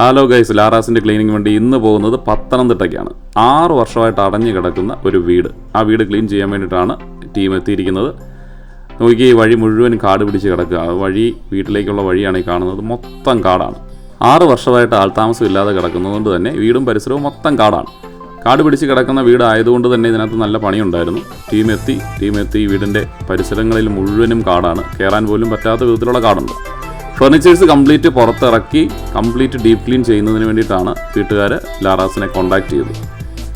Hello guys, ലാറാസിൻ്റെ cleaning വേണ്ടി ഇന്ന് പോകുന്നത് പത്തനംതിട്ടയ്ക്കാണ്. 6 വർഷമായിട്ട് അടഞ്ഞു കിടക്കുന്ന ഒരു വീട്. ആ വീട് ക്ലീൻ ചെയ്യാൻ വേണ്ടിയിട്ടാണ് ടീം എത്തിയിരിക്കുന്നത്. നോക്കി, ഈ വഴി മുഴുവൻ കാട് പിടിച്ച് കിടക്കുക. വീട്ടിലേക്കുള്ള വഴിയാണ് ഈ കാണുന്നത്. മൊത്തം കാടാണ്. 6 വർഷമായിട്ട് ആൾതാമസം ഇല്ലാതെ കിടക്കുന്നതുകൊണ്ട് തന്നെ വീടും പരിസരവും മൊത്തം കാടാണ്. കാട് പിടിച്ച് കിടക്കുന്ന വീടായതുകൊണ്ട് തന്നെ ഇതിനകത്ത് നല്ല പണിയുണ്ടായിരുന്നു. ടീം എത്തി വീടിൻ്റെ പരിസരങ്ങളിൽ മുഴുവനും കാടാണ്. കയറാൻ പോലും പറ്റാത്ത വിധത്തിലുള്ള കാടുണ്ട്. ഫർണിച്ചേഴ്സ് കംപ്ലീറ്റ് പുറത്തിറക്കി കംപ്ലീറ്റ് ഡീപ്പ് ക്ലീൻ ചെയ്യുന്നതിന് വേണ്ടിയിട്ടാണ് വീട്ടുകാർ ലാറാസിനെ കോൺടാക്ട് ചെയ്തത്.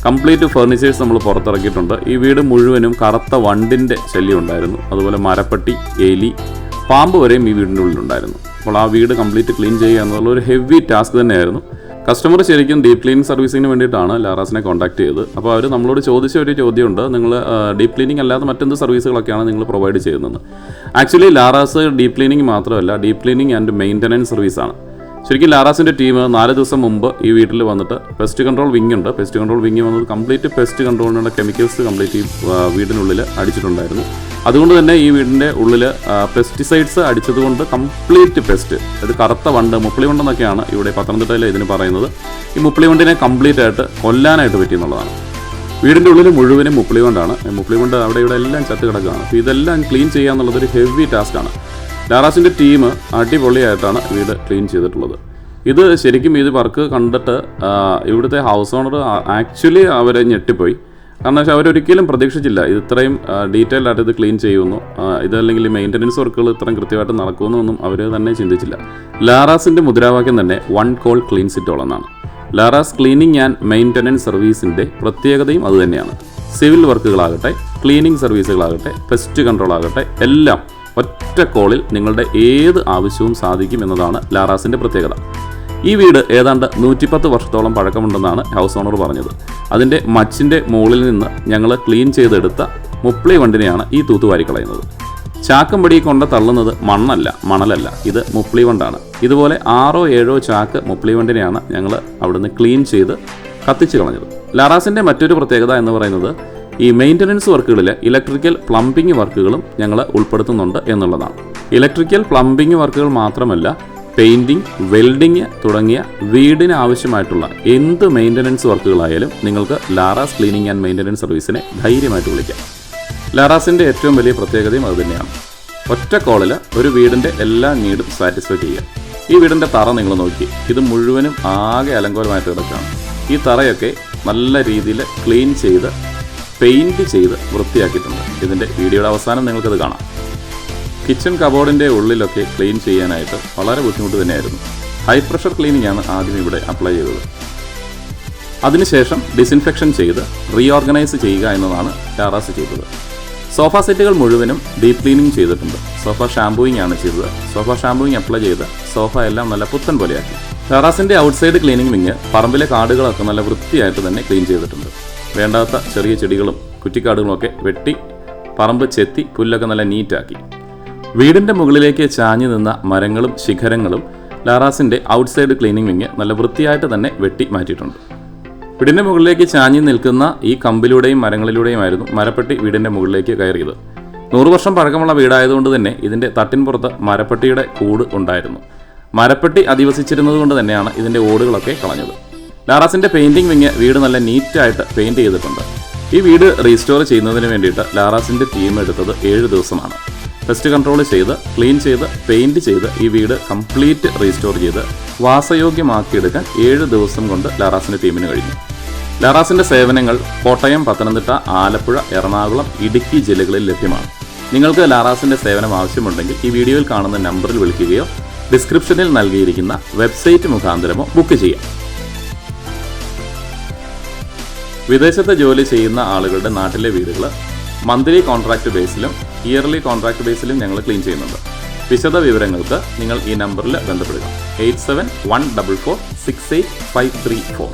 കംപ്ലീറ്റ് ഫർണിച്ചേഴ്സ് നമ്മൾ പുറത്തിറക്കിയിട്ടുണ്ട്. ഈ വീട് മുഴുവനും കറുത്ത വണ്ടിൻ്റെ ശല്യം ഉണ്ടായിരുന്നു. അതുപോലെ മരപ്പട്ടി, എലി, പാമ്പ് വരെയും ഈ വീടിൻ്റെ ഉള്ളിലുണ്ടായിരുന്നു. അപ്പോൾ ആ വീട് കംപ്ലീറ്റ് ക്ലീൻ ചെയ്യുക എന്നുള്ള ഒരു ഹെവി ടാസ്ക് തന്നെയായിരുന്നു. കസ്റ്റമർ ശരിക്കും ഡീപ്പ് ക്ലീനിങ് സർവീസിന് വേണ്ടിയിട്ടാണ് ലാറാസിനെ കോൺടാക്ട് ചെയ്തത്. അപ്പോൾ അവർ നമ്മളോട് ചോദിച്ച ഒരു ചോദ്യമുണ്ട്, നിങ്ങൾ ഡീപ്പ് ക്ലീനിങ് അല്ലാതെ മറ്റെന്ത് സർവീസുകളൊക്കെയാണ് നിങ്ങൾ പ്രൊവൈഡ് ചെയ്യുന്നത്? ആക്ച്വലി ലാറാസ് ഡീപ്പ് ക്ലീനിങ് മാത്രമല്ല, ഡീപ്പ് ക്ലീനിങ് ആൻഡ് മെയിൻ്റനൻസ് സർവീസാണ്. ശരിക്കും ലാറാസിൻ്റെ ടീം 4 ദിവസം മുമ്പ് ഈ വീട്ടിൽ വന്നിട്ട് പെസ്റ്റ് കൺട്രോൾ വിങ് ഉണ്ട്. പെസ്റ്റ് കൺട്രോൾ വിങ് വന്നത് കംപ്ലീറ്റ് പെസ്റ്റ് കൺട്രോളിനുള്ള കെമിക്കൽസ് കംപ്ലീറ്റ് ഈ വീടിനുള്ളിൽ അടിച്ചിട്ടുണ്ടായിരുന്നു. അതുകൊണ്ട് തന്നെ ഈ വീടിൻ്റെ ഉള്ളിൽ പെസ്റ്റിസൈഡ്സ് അടിച്ചതുകൊണ്ട് കംപ്ലീറ്റ് പെസ്റ്റ്, അത് കറുത്ത വണ്ട്, മുപ്പിളിവണ്ടെന്നൊക്കെയാണ് ഇവിടെ പത്തനംതിട്ടയിൽ ഇതിന് പറയുന്നത്. ഈ മുപ്പിളിവണ്ടിനെ കംപ്ലീറ്റ് ആയിട്ട് കൊല്ലാനായിട്ട് പറ്റിയെന്നുള്ളതാണ്. വീടിൻ്റെ ഉള്ളിൽ മുഴുവനും മുപ്പിളിവണ്ടാണ്. മുപ്പിളിവണ്ട് അവിടെ ഇവിടെ എല്ലാം ചത്ത് കിടക്കുകയാണ്. അപ്പോൾ ഇതെല്ലാം ക്ലീൻ ചെയ്യുക എന്നുള്ളതൊരു ഹെവി ടാസ്ക്കാണ്. ലാറാസിൻ്റെ ടീം അടിപൊളിയായിട്ടാണ് വീട് ക്ലീൻ ചെയ്തിട്ടുള്ളത്. ഇത് ശരിക്കും ഇത് വർക്ക് കണ്ടിട്ട് ഇവിടുത്തെ ഹൗസ് ഓണർ ആക്ച്വലി അവരെ ഞെട്ടിപ്പോയി. കാരണം വെച്ചാൽ അവരൊരിക്കലും പ്രതീക്ഷിച്ചില്ല ഇത് ഇത്രയും ഡീറ്റെയിൽഡ് ആയിട്ട് ഇത് ക്ലീൻ ചെയ്യുമെന്നോ ഇതല്ലെങ്കിൽ മെയിൻ്റനൻസ് വർക്കുകൾ ഇത്രയും കൃത്യമായിട്ട് നടക്കുമെന്നൊന്നും അവർ തന്നെ ചിന്തിച്ചില്ല. ലാറാസിൻ്റെ മുദ്രാവാക്യം തന്നെ 1 കോൾ ക്ലീൻസ് ഇറ്റ് ഓൾ എന്നാണ്. ലാറാസ് ക്ലീനിങ് ആൻഡ് മെയിൻ്റനൻസ് സർവീസിൻ്റെ പ്രത്യേകതയും അതുതന്നെയാണ്. സിവിൽ വർക്കുകളാകട്ടെ, ക്ലീനിങ് സർവീസുകളാകട്ടെ, പെസ്റ്റ് കൺട്രോൾ ആകട്ടെ, എല്ലാം ഒറ്റ കോളിൽ നിങ്ങളുടെ ഏത് ആവശ്യവും സാധിക്കും എന്നതാണ് ലാറാസിൻ്റെ പ്രത്യേകത. ഈ വീട് ഏതാണ്ട് 110 വർഷത്തോളം പഴക്കമുണ്ടെന്നാണ് ഹൗസ് ഓണർ പറഞ്ഞത്. അതിൻ്റെ മച്ചിൻ്റെ മുകളിൽ നിന്ന് ഞങ്ങൾ ക്ലീൻ ചെയ്തെടുത്ത മുപ്പിളി വണ്ടിനെയാണ് ഈ തൂത്തുവാരി കളയുന്നത്. ചാക്കും പടി കൊണ്ട് തള്ളുന്നത് മണലല്ല, ഇത് മുപ്പിളി വണ്ടാണ്. ഇതുപോലെ 6-7 ചാക്ക് മുപ്പിളി വണ്ടിനെയാണ് ഞങ്ങൾ അവിടുന്ന് ക്ലീൻ ചെയ്ത് കത്തിച്ച് കളഞ്ഞത്. ലാറാസിൻ്റെ മറ്റൊരു പ്രത്യേകത എന്ന് പറയുന്നത് ഈ മെയിൻ്റനൻസ് വർക്കുകളിൽ ഇലക്ട്രിക്കൽ പ്ലംബിംഗ് വർക്കുകളും ഞങ്ങൾ ഉൾപ്പെടുത്തുന്നുണ്ട് എന്നുള്ളതാണ്. ഇലക്ട്രിക്കൽ പ്ലംബിംഗ് വർക്കുകൾ മാത്രമല്ല, പെയിൻറ്റിങ്, വെൽഡിങ് തുടങ്ങിയ വീടിന് ആവശ്യമായിട്ടുള്ള എന്ത് മെയിൻ്റനൻസ് വർക്കുകളായാലും നിങ്ങൾക്ക് ലാറാസ് ക്ലീനിങ് ആൻഡ് മെയിൻ്റനൻസ് സർവീസിനെ ധൈര്യമായിട്ട് വിളിക്കാം. ലാറാസിൻ്റെ ഏറ്റവും വലിയ പ്രത്യേകതയും അതുതന്നെയാണ്. ഒറ്റ കോളിൽ ഒരു വീടിൻ്റെ എല്ലാ നീഡും സാറ്റിസ്ഫൈ ചെയ്യുക. ഈ വീടിൻ്റെ തറ നിങ്ങൾ നോക്കി, ഇത് മുഴുവനും ആകെ അലങ്കോലമായിട്ട് കിടക്കുകയാണ്. ഈ തറയൊക്കെ നല്ല രീതിയിൽ ക്ലീൻ ചെയ്ത് പെയിൻറ്റ് ചെയ്ത് വൃത്തിയാക്കിയിട്ടുണ്ട്. ഇതിൻ്റെ വീഡിയോയുടെ അവസാനം നിങ്ങൾക്കത് കാണാം. കിച്ചൺ കബോർഡിൻ്റെ ഉള്ളിലൊക്കെ ക്ലീൻ ചെയ്യാനായിട്ട് വളരെ ബുദ്ധിമുട്ട് തന്നെയായിരുന്നു. ഹൈ പ്രഷർ ക്ലീനിങ് ആണ് ആദ്യം ഇവിടെ അപ്ലൈ ചെയ്തത്. അതിനുശേഷം ഡിസിൻഫെക്ഷൻ ചെയ്ത് റീഓർഗനൈസ് ചെയ്യുക എന്നതാണ് ലാറാസ് ചെയ്തത്. സോഫ സെറ്റുകൾ മുഴുവനും ഡീപ്പ് ക്ലീനിങ് ചെയ്തിട്ടുണ്ട്. സോഫ ഷാംപൂയിങ് ആണ് ചെയ്തത്. സോഫ ഷാംപൂയിങ് അപ്ലൈ ചെയ്ത് സോഫ എല്ലാം നല്ല പുത്തൻ പോലെയാക്കി. ലാറാസിൻ്റെ ഔട്ട്സൈഡ് ക്ലീനിങ് വിങ് പറമ്പിലെ കാടുകളൊക്കെ നല്ല വൃത്തിയായിട്ട് തന്നെ ക്ലീൻ ചെയ്തിട്ടുണ്ട്. വേണ്ടാത്ത ചെറിയ ചെടികളും കുറ്റിക്കാടുകളുമൊക്കെ വെട്ടി പറമ്പ് ചെത്തി പുല്ലൊക്കെ നല്ല നീറ്റാക്കി. വീടിൻ്റെ മുകളിലേക്ക് ചാഞ്ഞു നിന്ന മരങ്ങളും ശിഖരങ്ങളും ലാറാസിൻ്റെ ഔട്ട്സൈഡ് ക്ലീനിങ് വിങ് നല്ല വൃത്തിയായിട്ട് തന്നെ വെട്ടി മാറ്റിയിട്ടുണ്ട്. വീടിൻ്റെ മുകളിലേക്ക് ചാഞ്ഞു നിൽക്കുന്ന ഈ കമ്പിലൂടെയും മരങ്ങളിലൂടെയുമായിരുന്നു മരപ്പെട്ടി വീടിൻ്റെ മുകളിലേക്ക് കയറിയത്. 100 വർഷം പഴക്കമുള്ള വീടായതുകൊണ്ട് തന്നെ ഇതിൻ്റെ തട്ടിൻപുറത്ത് മരപ്പെട്ടിയുടെ കൂട് ഉണ്ടായിരുന്നു. മരപ്പെട്ടി അധിവസിച്ചിരുന്നത് കൊണ്ട് തന്നെയാണ് ഇതിൻ്റെ ഓടുകളൊക്കെ കളഞ്ഞത്. ലാറാസിൻ്റെ പെയിൻറ്റിംഗ് വിങ് വീട് നല്ല നീറ്റായിട്ട് പെയിൻറ്റ് ചെയ്തിട്ടുണ്ട്. ഈ വീട് റീസ്റ്റോർ ചെയ്യുന്നതിന് വേണ്ടിയിട്ട് ലാറാസിൻ്റെ ടീം എടുത്തത് 7 ദിവസമാണ്. പെസ്റ്റ് കൺട്രോൾ ചെയ്ത്, ക്ലീൻ ചെയ്ത്, പെയിൻറ്റ് ചെയ്ത് ഈ വീട് കംപ്ലീറ്റ് റീസ്റ്റോർ ചെയ്ത് വാസയോഗ്യമാക്കിയെടുക്കാൻ 7 ദിവസം കൊണ്ട് ലാറാസിൻ്റെ ടീമിന് കഴിഞ്ഞു. ലാറാസിൻ്റെ സേവനങ്ങൾ കോട്ടയം, പത്തനംതിട്ട, ആലപ്പുഴ, എറണാകുളം, ഇടുക്കി ജില്ലകളിൽ ലഭ്യമാണ്. നിങ്ങൾക്ക് ലാറാസിൻ്റെ സേവനം ആവശ്യമുണ്ടെങ്കിൽ ഈ വീഡിയോയിൽ കാണുന്ന നമ്പറിൽ വിളിക്കുകയോ ഡിസ്ക്രിപ്ഷനിൽ നൽകിയിരിക്കുന്ന വെബ്സൈറ്റ് മുഖാന്തരമോ ബുക്ക് ചെയ്യാം. വിദേശത്ത് ജോലി ചെയ്യുന്ന ആളുകളുടെ നാട്ടിലെ വീടുകൾ മന്ത്ലി കോൺട്രാക്ട് ബേസിലും ഇയർലി കോൺട്രാക്ട് ബേസിലും ഞങ്ങൾ ക്ലീൻ ചെയ്യുന്നുണ്ട്. വിശദ വിവരങ്ങൾക്ക് നിങ്ങൾ ഈ നമ്പറിൽ ബന്ധപ്പെടുക. 8714468534.